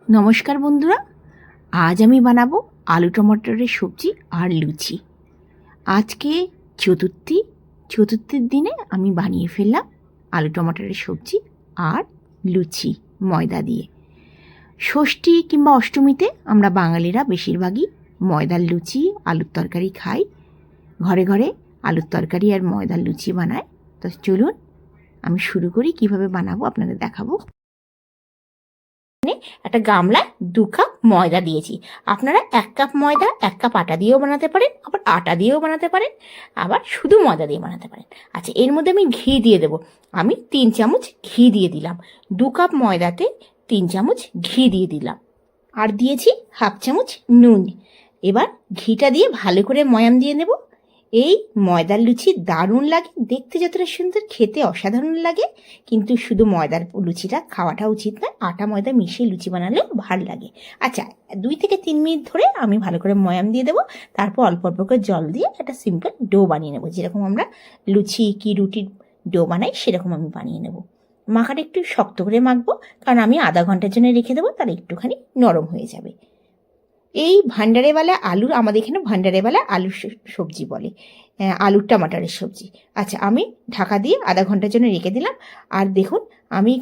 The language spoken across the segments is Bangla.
নমস্কার বন্ধুরা, আজ আমি বানাবো আলু টমাটারের সবজি আর লুচি। আজকে চতুর্থীর দিনে আমি বানিয়ে ফেললাম আলু টমাটারের সবজি আর লুচি ময়দা দিয়ে। ষষ্ঠী কিংবা অষ্টমীতে আমরা বাঙালিরা বেশিরভাগই ময়দার লুচি আলুর তরকারি খাই। ঘরে ঘরে আলুর তরকারি আর ময়দার লুচি বানায়। তো চলুন আমি শুরু করি, কিভাবে বানাবো আপনাদের দেখাবো। একটা গামলায় 2 কাপ ময়দা দিয়েছি। আপনারা 1 কাপ ময়দা 1 কাপ আটা দিয়েও বানাতে পারেন, আবার আটা দিয়েও বানাতে পারেন, আবার শুধু ময়দা দিয়ে বানাতে পারেন। আচ্ছা, এর মধ্যে আমি ঘি দিয়ে দেবো। আমি 3 চামচ ঘি দিয়ে দিলাম। 2 কাপ ময়দাতে 3 চামচ ঘি দিয়ে দিলাম, আর দিয়েছি 1/2 চামচ নুন। এবার ঘিটা দিয়ে ভালো করে ময়াম দিয়ে নেব। এই ময়দার লুচি দারুণ লাগে দেখতে, যতটা সুন্দর খেতে অসাধারণ লাগে। কিন্তু শুধু ময়দার লুচিটা খাওয়াটা উচিত নয়, আটা ময়দা মিশিয়ে লুচি বানালেও ভালো লাগে। আচ্ছা, 2 থেকে 3 মিনিট ধরে আমি ভালো করে ময়াম দিয়ে দেবো। তারপর অল্প অল্প করে জল দিয়ে একটা সিম্পল ডো বানিয়ে নেবো, যেরকম আমরা লুচি কি রুটির ডো বানাই সেরকম আমি বানিয়ে নেব। মাখাটা একটু শক্ত করে মাখবো, কারণ আমি আধা ঘন্টার জন্য রেখে দেবো, তাহলে একটুখানি নরম হয়ে যাবে। এই ভান্ডারেওয়ালা আলু, আমাদের এখানে ভান্ডারেওয়ালা আলু সবজি বলে, আলুর টমাটারের সবজি। আচ্ছা, আমি ঢাকা দিয়ে আধা ঘন্টার জন্য রেখে দিলাম। আর দেখুন, আমি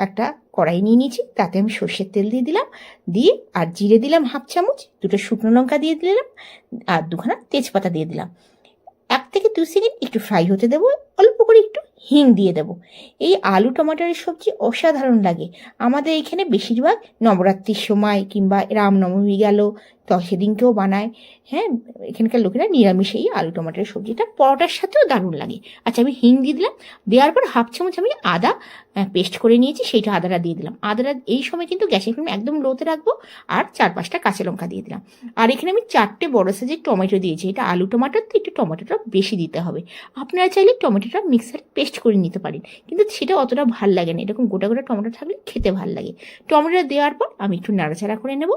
একটা কড়াই নিয়ে নিয়েছি, তাতে আমি সর্ষের তেল দিয়ে দিলাম, দিয়ে আর জিরে দিলাম 1/2 চামচ, 2টো শুকনো লঙ্কা দিয়ে দিলাম, আর 2খানা তেজপাতা দিয়ে দিলাম। 1 থেকে 2 সেকেন্ড একটু ফ্রাই হতে দেবো, অল্প করে একটু হিং দিয়ে দেবো। এই আলু টমাটারের সবজি অসাধারণ লাগে। আমাদের এখানে বেশিরভাগ নবরাত্রির সময় কিংবা রামনবমী গেল তো সেদিনকেও বানায়। হ্যাঁ, এখানকার লোকেরা নিরামিষ এই আলু টমাটারের সবজিটা পরোটার সাথেও দারুণ লাগে। আচ্ছা, আমি হিং দিয়ে দিলাম। দেওয়ার পর 1/2 চামচ আমি আদা পেস্ট করে নিয়েছি, সেইটা আদাটা দিয়ে দিলাম। আদাটা এই সময় কিন্তু গ্যাসের ফ্লেম একদম লোতে রাখবো। আর 4-5টা কাঁচা লঙ্কা দিয়ে দিলাম। আর এখানে আমি 4টে বড় সাইজের টমেটো দিয়েছি। এটা আলু টমাটোর তো একটু টমেটোটা বেশি দিতে হবে। আপনারা চাইলে টমেটোটা মিক্সারে পেস্ট করে নিতে পারেন, কিন্তু সেটা অতটা ভাল লাগে না। এরকম গোটা গোটা টমেটো থাকলে খেতে ভাল লাগে। টমেটোটা দেওয়ার পর আমি একটু নাড়াচাড়া করে নেব।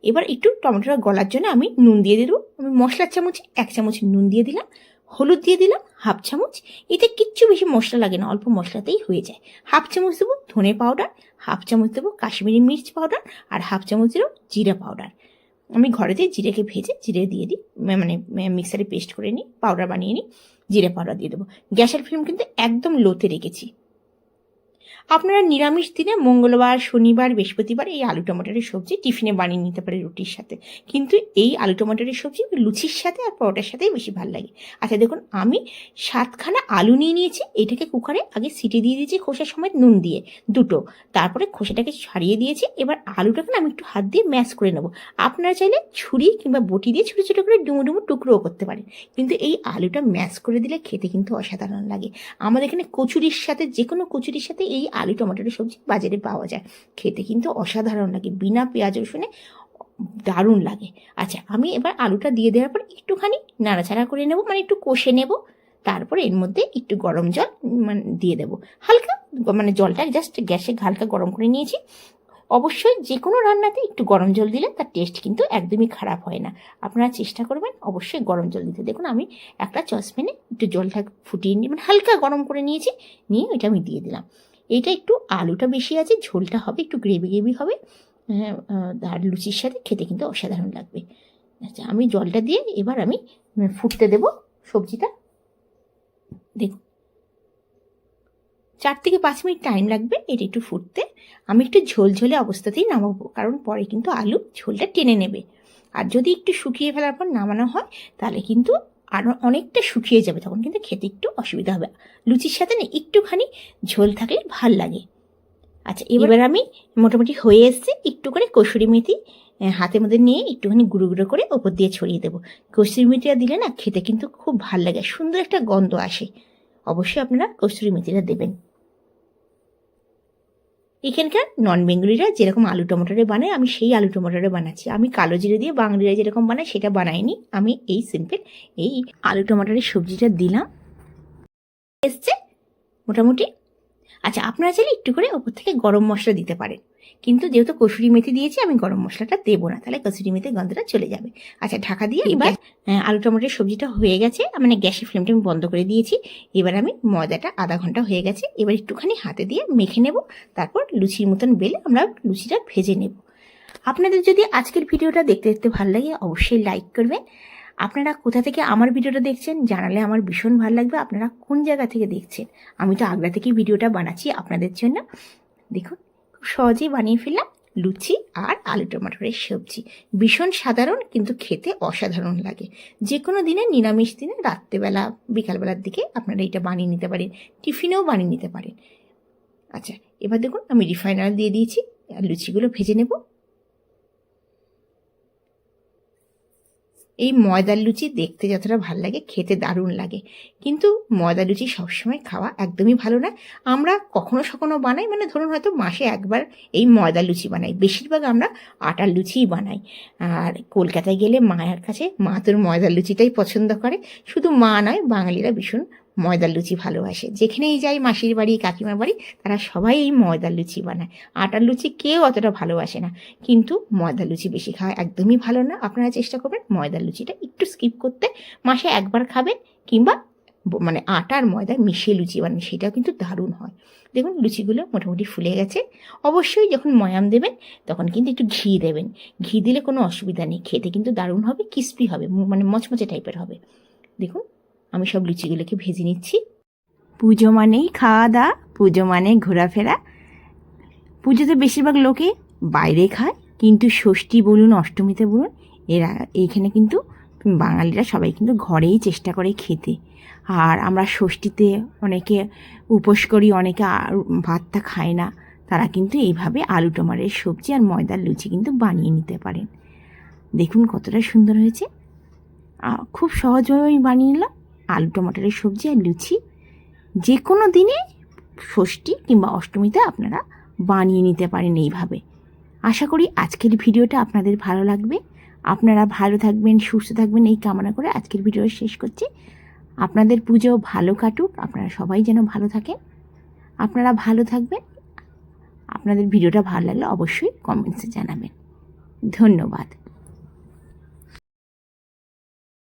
এবার একটু টমেটোটা গলার জন্য আমি নুন দিয়ে দেবো। আমি মশলার চামচে 1 চামচ নুন দিয়ে দিলাম, হলুদ দিয়ে দিলাম 1/2 চামচ। এতে কিচ্ছু বেশি মশলা লাগে না, অল্প মশলাতেই হয়ে যায়। 1/2 চামচ দেবো ধনে পাউডার, 1/2 চামচ দেবো কাশ্মীরি মির্চ পাউডার, আর 1/2 চামচ দেবো জিরা পাউডার। আমি ঘরেতে জিরেকে ভেজে জিরে দিয়ে দিই, মানে মিক্সারে পেস্ট করে নিই, পাউডার বানিয়ে নিই। জিরে পাউডার দিয়ে দেবো। গ্যাসের ফ্লেম কিন্তু একদম লোতে রেখেছি। আপনারা নিরামিষ দিনে মঙ্গলবার, শনিবার, বৃহস্পতিবার এই আলু টমাটারের সবজি টিফিনে বানিয়ে নিতে পারে রুটির সাথে। কিন্তু এই আলু টমাটারের সবজি লুচির সাথে আর পরোটার সাথেই বেশি ভালো লাগে। আচ্ছা দেখুন, আমি 7খানা আলু নিয়ে নিয়েছি। এটাকে কুকারে আগে সিটি দিয়ে দিয়েছি খোসা সমেত নুন দিয়ে 2টো। তারপরে খোসাটাকে ছাড়িয়ে দিয়েছি। এবার আলুটাকে আমি একটু হাত দিয়ে ম্যাশ করে নেবো। আপনারা চাইলে ছুরি কিংবা বটি দিয়ে ছোটো ছোটো করে ডুমো ডুমো টুকরোও করতে পারেন, কিন্তু এই আলুটা ম্যাশ করে দিলে খেতে কিন্তু অসাধারণ লাগে। আমাদের এখানে কচুরির সাথে, যে কোনো কচুরির সাথে এই আলু টমেটোর সবজি বাজারে পাওয়া যায়। খেতে কিন্তু অসাধারণ লাগে, বিনা পেঁয়াজ রসুনে দারুণ লাগে। আচ্ছা, আমি এবার আলুটা দিয়ে দেওয়ার পর একটুখানি নাড়াচাড়া করে নেব, মানে একটু কষে নেব। তারপরে এর মধ্যে একটু গরম জল দিয়ে দেবো, হালকা, মানে জলটা জাস্ট গ্যাসে হালকা গরম করে নিয়েছি। অবশ্যই যে কোনো রান্নাতে একটু গরম জল দিলে তার টেস্ট কিন্তু একদমই খারাপ হয় না। আপনারা চেষ্টা করবেন অবশ্যই গরম জল দিতে। দেখুন, আমি একটা সসপ্যানে একটু জলটা ফুটিয়ে নিয়ে, মানে হালকা গরম করে নিয়েছি, নিয়ে এটা আমি দিয়ে দিলাম। এটা একটু আলুটা বেশি আছে, ঝোলটা হবে একটু গ্রেভি গ্রেভি হবে, আর লুচির সাথে খেতে কিন্তু অসাধারণ লাগবে। আচ্ছা, আমি জলটা দিয়ে এবার আমি ফুটতে দেব সবজিটা। দেখুন, 4 থেকে 5 মিনিট টাইম লাগবে এটা একটু ফুটতে। আমি একটু ঝোলঝোলে অবস্থাতেই নামাবো, কারণ পরে কিন্তু আলু ঝোলটা টেনে নেবে। আর যদি একটু শুকিয়ে ফেলার পর নামানো হয় তাহলে কিন্তু আরও অনেকটা শুকিয়ে যাবে, তখন কিন্তু খেতে একটু অসুবিধা হবে। লুচির সাথে না একটুখানি ঝোল থাকলে ভাল লাগে। আচ্ছা, এবার আমি মোটামুটি হয়ে এসছে, একটু করে কসুরি মেথি হাতের মধ্যে নিয়ে একটুখানি গুঁড়ো গুঁড়ো করে ওপর দিয়ে ছড়িয়ে দেবো। কসুরি মেথিটা দিলে না খেতে কিন্তু খুব ভাল লাগে, সুন্দর একটা গন্ধ আসে। অবশ্যই আপনারা কসুরি মেথিটা দেবেন। এখানকার নন বেঙ্গলিরা যেরকম আলু টমেটোরে বানায়, আমি সেই আলু টমেটোরে বানাচ্ছি। আমি কালো জিরে দিয়ে বাঙালিরা যেরকম বানায় সেটা বানাইনি, আমি এই সিম্পল এই আলু টমেটোরের সবজিটা দিলাম, এসছে মোটামুটি। আচ্ছা, আপনারা চাইলে একটু করে ওপর থেকে গরম মশলা দিতে পারেন। কিন্তু যেহেতু কসুরি মেথি দিয়েছি আমি গরম মশলাটা দেবো না, তাহলে কসুরি মেথির গন্ধটা চলে যাবে। আচ্ছা, ঢাকা দিয়ে এবার আলু টমেটোর সবজিটা হয়ে গেছে, মানে গ্যাসের ফ্লেমটা আমি বন্ধ করে দিয়েছি। এবার আমি ময়দাটা আধা ঘন্টা হয়ে গেছে, এবার একটুখানি হাতে দিয়ে মেখে নেব, তারপর লুচির মতন বেলে আমরা লুচিটা ভেজে নেব। আপনাদের যদি আজকের ভিডিওটা দেখতে দেখতে ভালো লাগে অবশ্যই লাইক করবেন। আপনারা কোথা থেকে আমার ভিডিওটা দেখছেন জানালে আমার ভীষণ ভালো লাগবে। আপনারা কোন জায়গা থেকে দেখছেন? আমি তো আগ্রা থেকেই ভিডিওটা বানাচ্ছি আপনাদের জন্য। দেখুন, খুব সহজেই বানিয়ে ফেললাম লুচি আর আলু টমাটোরের সবজি। ভীষণ সাধারণ, কিন্তু খেতে অসাধারণ লাগে। যে কোনো দিনে, নিরামিষ দিনে, রাত্রেবেলা বিকালবেলার দিকে আপনারা এটা বানিয়ে নিতে পারেন, টিফিনেও বানিয়ে নিতে পারেন। আচ্ছা, এবার দেখুন আমি রিফাইন অয়েল দিয়ে দিয়েছি, আর লুচিগুলো ভেজে নেব। এই ময়দার লুচি দেখতে যতটা ভালো লাগে খেতে দারুণ লাগে, কিন্তু ময়দা লুচি সবসময় খাওয়া একদমই ভালো না। আমরা কখনো সখনো বানাই, মানে ধরুন হয়তো মাসে একবার এই ময়দা লুচি বানাই, বেশিরভাগ আমরা আটার লুচিই বানাই। আর কলকাতায় গেলে মায়ের কাছে, মা তোর ময়দার লুচিটাই পছন্দ করে। শুধু মা নয়, বাঙালিরা ভীষণ ময়দার লুচি ভালোবাসে। যেখানেই যাই, মাসির বাড়ি, কাকিমার বাড়ি, তারা সবাই এই ময়দার লুচি বানায়। আটার লুচি কেউ অতটা ভালোবাসে না, কিন্তু ময়দার লুচি বেশি খাওয়া একদমই ভালো না। আপনারা চেষ্টা করবেন ময়দার লুচিটা একটু স্কিপ করতে, মাসে একবার খাবেন, কিংবা মানে আটা আর ময়দা মিশিয়ে লুচি বানান, সেটাও কিন্তু দারুণ হয়। দেখুন লুচিগুলো মোটামুটি ফুলে গেছে। অবশ্যই যখন ময়াম দেবেন তখন কিন্তু একটু ঘি দেবেন। ঘি দিলে কোনো অসুবিধা নেই, খেতে কিন্তু দারুণ হবে, ক্রিস্পি হবে, মানে মচমচে টাইপের হবে। দেখুন আমি সব লুচিগুলোকে ভেজে নিচ্ছি। পুজো মানেই খাওয়া দাওয়া, পুজো মানে ঘোরাফেরা। পুজোতে বেশিরভাগ লোকে বাইরে খায়, কিন্তু ষষ্ঠী বলুন, অষ্টমীতে বলুন, এইখানে কিন্তু বাঙালিরা সবাই কিন্তু ঘরেই চেষ্টা করে খেতে। আর আমরা ষষ্ঠীতে অনেকে উপোস করি, অনেকে ভাতটা খায় না, তারা কিন্তু এইভাবে আলু টমাটোর সবজি আর ময়দার লুচি কিন্তু বানিয়ে নিতে পারেন। দেখুন কতটা সুন্দর হয়েছে, খুব সহজভাবে আমি বানিয়ে নিলাম আলু টমাটোরের সবজি আর লুচি। যে কোনো দিনে, ষষ্ঠী কিংবা অষ্টমীতে আপনারা বানিয়ে নিতে পারেন এইভাবে। আশা করি আজকের ভিডিওটা আপনাদের ভালো লাগবে। আপনারা ভালো থাকবেন, সুস্থ থাকবেন, এই কামনা করে আজকের ভিডিও শেষ করছি। আপনাদের পুজো ভালো কাটুক, আপনারা সবাই যেন ভালো থাকেন। আপনারা ভালো থাকবেন। আপনাদের ভিডিওটা ভালো লাগলে অবশ্যই কমেন্টসে জানাবেন। ধন্যবাদ।